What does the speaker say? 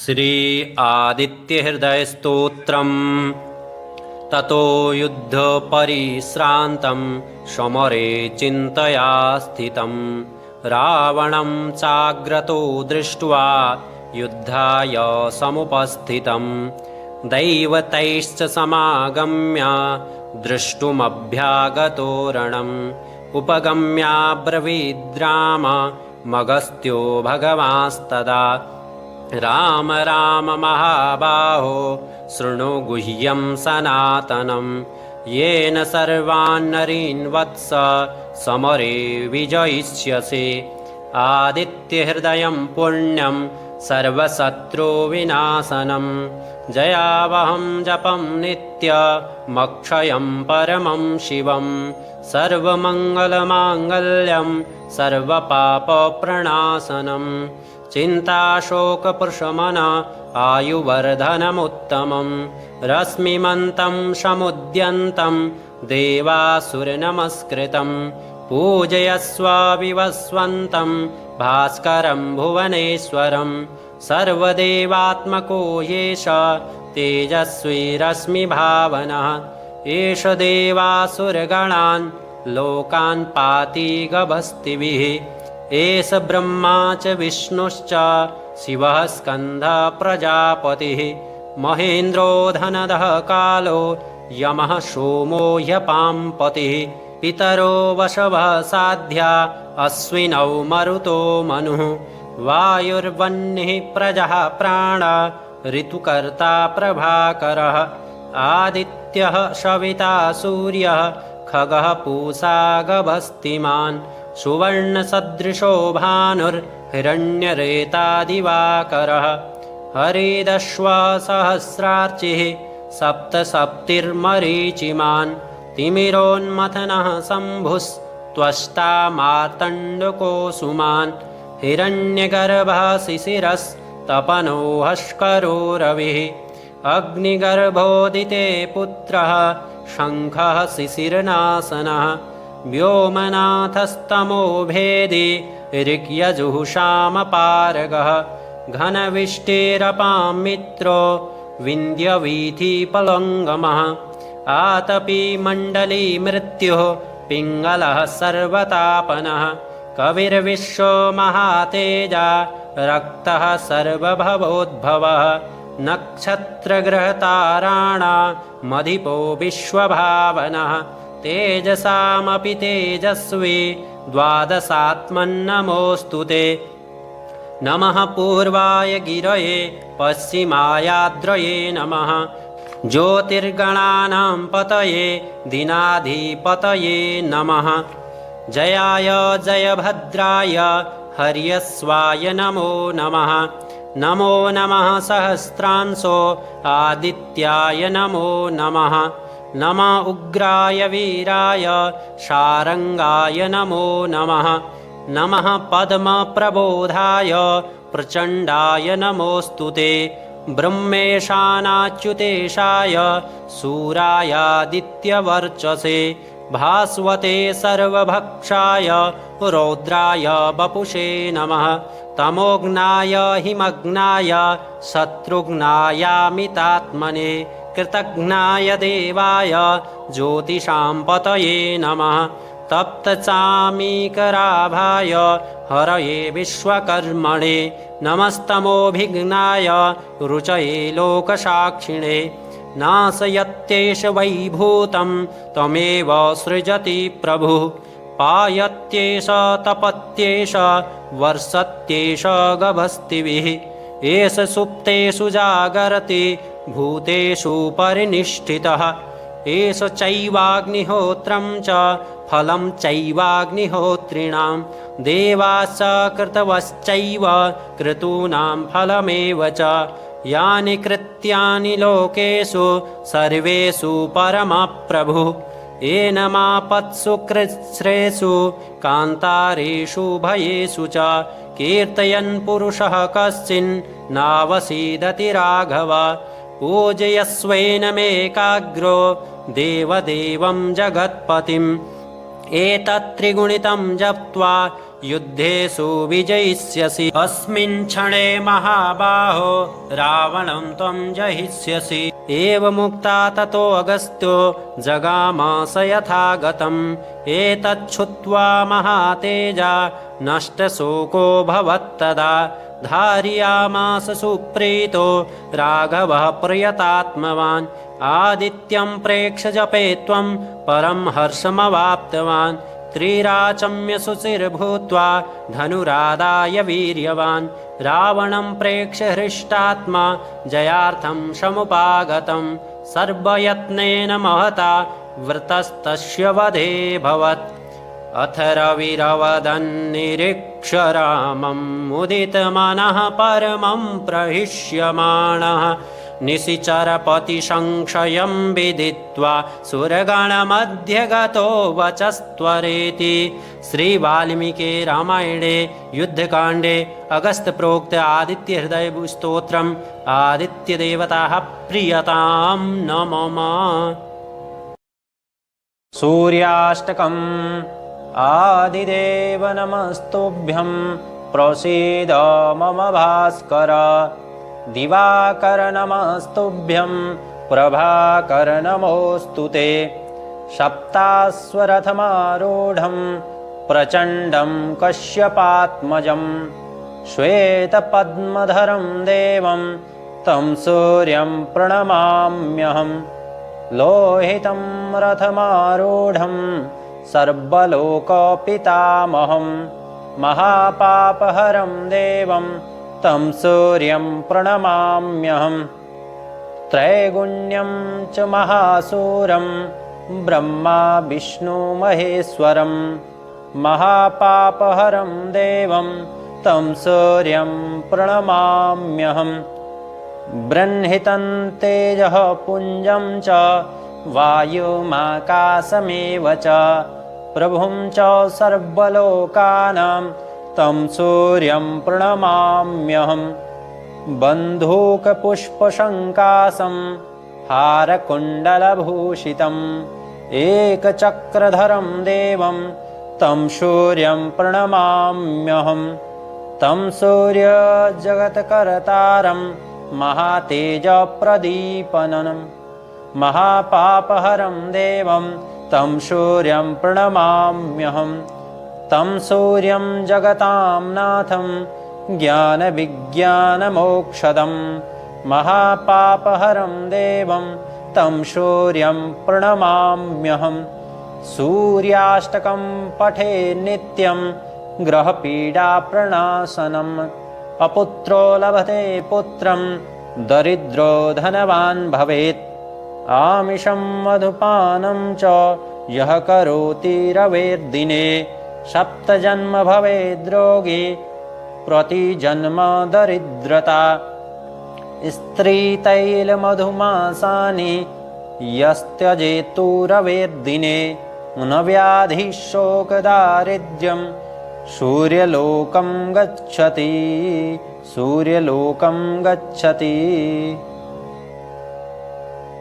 श्री आदित्यहृदयस्तोत्रम्। ततो युद्धपरिश्रान्तं समरे चिन्तया स्थितं रावणं चाग्रतो दृष्ट्वा युद्धाय समुपस्थितं दैवतैश्च समागम्य द्रष्टुमभ्यागतो रणम् उपगम्याब्रवीद्राम मगस्त्यो भगवांस्तदा राम राम महाबाहो शृणु गुह्यं सनातनं येन सर्वान् नरीन् वत्स समरे विजयिष्यसि आदित्यहृदयं पुण्यं सर्वशत्रुविनाशनं जयावहं जपं नित्यमक्षयं परमं शिवं सर्वमङ्गलमाङ्गल्यं सर्वपापप्रणाशनं चिन्ताशोकप्रशमन आयुवर्धनमुत्तमं रश्मिमन्तं समुद्यन्तं देवासुरनमस्कृतं पूजयस्व विवस्वन्तं भास्करं भुवनेश्वरं सर्वदेवात्मको येष तेजस्वी रश्मिभावनः एष देवासुरगणान् लोकान् पाति गभस्तिभिः एष ब्रह्मा च विष्णुश्च शिवः स्कन्दः प्रजापतिः महेन्द्रो धनदः कालो यमः सोमो ह्यपाम्पतिः पितरो वशवः साध्या अश्विनौ मरुतो मनुः वायुर्वह्निः प्रजः प्राणा ऋतुकर्ता प्रभाकरः आदित्यः सविता सूर्यः खगः पूषा गभस्तिमान् सुवर्णसदृशो भानुर्हिरण्यरेतादिवाकरः हरिदश्वसहस्रार्चिः सप्तसप्तिर्मरीचिमान् तिमिरोन्मथनः शम्भुस्त्वष्टा मार्तण्डकोसुमान् हिरण्यगर्भः शिशिरस्तपनो हस्करो रविः अग्निगर्भोदिते पुत्रः शङ्खः शिशिरनाशनः व्योमनाथस्तमो भेदी ऋग्यजुषामपारगः घनविष्टिरपां मित्रो विन्ध्यवीथिपलङ्गमः आतपी मण्डली मृत्युः पिङ्गलः सर्वतापनः कविर्विश्वो महातेजा रक्तः सर्वभवोद्भवः नक्षत्रग्रहताराणामधिपो विश्वभावनः तेजसामपि तेजस्वी द्वादशात्मन्नमोऽस्तु ते नमः पूर्वाय गिरये पश्चिमायाद्रये नमः ज्योतिर्गणानां पतये दीनाधिपतये नमः जयाय जयभद्राय हर्यस्वाय नमो नमः नमो नमः सहस्रांशो आदित्याय नमो नमः नमः उग्राय वीराय शारङ्गाय नमो नमः नमः पद्मप्रबोधाय प्रचण्डाय नमोऽस्तु ते ब्रह्मेशानाच्युतेशाय सूरायादित्यवर्चसे भास्वते सर्वभक्षाय रौद्राय वपुषे नमः तमोघ्नाय हिमग्नाय शत्रुघ्नायामितात्मने कृतघ्नाय देवाय ज्योतिषां पतये नमः तप्तचामीकराभाय हरये विश्वकर्मणे नमस्तमोभिघ्नाय रुचये लोकसाक्षिणे नाशयत्येष वैभूतं त्वमेव सृजति प्रभुः पायत्येष तपत्येष वर्षत्येष गभस्तिभिः एष सुप्तेषु जागरति भूतेषु परिनिष्ठितः एष चैवाग्निहोत्रं च फलं चैवाग्निहोत्रिणां देवाश्च कृतवश्चैव क्रतूनां फलमेव च यानि कृत्यानि लोकेषु सर्वेषु परमप्रभुः एनमापत्सु कृच्छ्रेषु कान्तारेषु भयेषु च कीर्तयन् पुरुषः कश्चिन्नावसीदति राघव पूजयस्वैनमेकाग्रो देवदेवं जगत्पतिम् एतत् त्रिगुणितं जप्त्वा युद्धेषु विजयिष्यसि। अस्मिन् क्षणे महाबाहो रावणं त्वं जहिष्यसि। एवमुक्ता ततो अगस्त्यो जगामास यथा गतम्। एतच्छ्रुत्वा महातेजा नष्टशोको भवत्तदा। धारयामास सुप्रीतो राघवः प्रयतात्मवान्। आदित्यं प्रेक्ष्य जपे त्वं परं हर्षमवाप्तवान्। त्रिराचम्य सुचिर्भूत्वा धनुरादाय वीर्यवान्। रावणं प्रेक्ष्य हृष्टात्मा जयार्थं समुपागतं। सर्वयत्नेन महता वृतस्तस्य वधेऽभवत्। अथ रविरवदन्निरीक्ष्य रामं मुदितमनः परमं प्रहिष्यमाणः। निशिचरपतिसंशयं विदित्वा सुरगणमध्ये गतो वचस्त्वरेति। श्रीवाल्मीकि रामायणे युद्धकाण्डे अगस्त्यप्रोक्त आदित्यहृदय स्तोत्रम् आदित्यदेवताः प्रीयतां नमः। सूर्याष्टकम्। आदिदेव नमस्तुभ्यं प्रसीद मम भास्कर। दिवाकर नमस्तुभ्यं प्रभाकर नमोऽस्तु ते। सप्ताश्वरथमारूढं प्रचण्डं कश्यपात्मजं। श्वेतपद्मधरं देवं तं सूर्यं प्रणमाम्यहं। लोहितं रथमारूढं सर्वलोकपितामहं। महापापहरं देवं तं सूर्यं प्रणमाम्यहं। त्रैगुण्यं च महासूरं ब्रह्मा विष्णु महेश्वरं। महापापहरं देवं तं सूर्यं प्रणमाम्यहं। बृंहितं तेजः पुञ्जं च वायुमाकाशमेव च। प्रभुं च सर्वलोकानां तं सूर्यं प्रणमाम्यहं। बन्धूकपुष्पशङ्कासं हारकुण्डलभूषितम् एकचक्रधरं देवं तं सूर्यं प्रणमाम्यहं। तं सूर्यजगत्कर्तारं महातेजप्रदीपनं। महापापहरं देवं तं सूर्यं प्रणमाम्यहं। तं सूर्यं जगतां नाथं ज्ञानविज्ञानमोक्षदं। महापापहरं देवं तं सूर्यं प्रणमाम्यहं। सूर्याष्टकं पठे नित्यं ग्रहपीडाप्रणाशनम्। अपुत्रो लभते पुत्रं दरिद्रो धनवान् भवेत्। आमिषं मधुपानं च यः करोति रवेर्दिने। सप्तजन्म भवेद्रोगी प्रतिजन्म दरिद्रता। स्त्रीतैलमधुमासानि यस्त्यजेतु रवेर्दिने। न व्याधिशोकदारिद्र्यं सूर्यलोकं गच्छति। सूर्यलोकं गच्छति।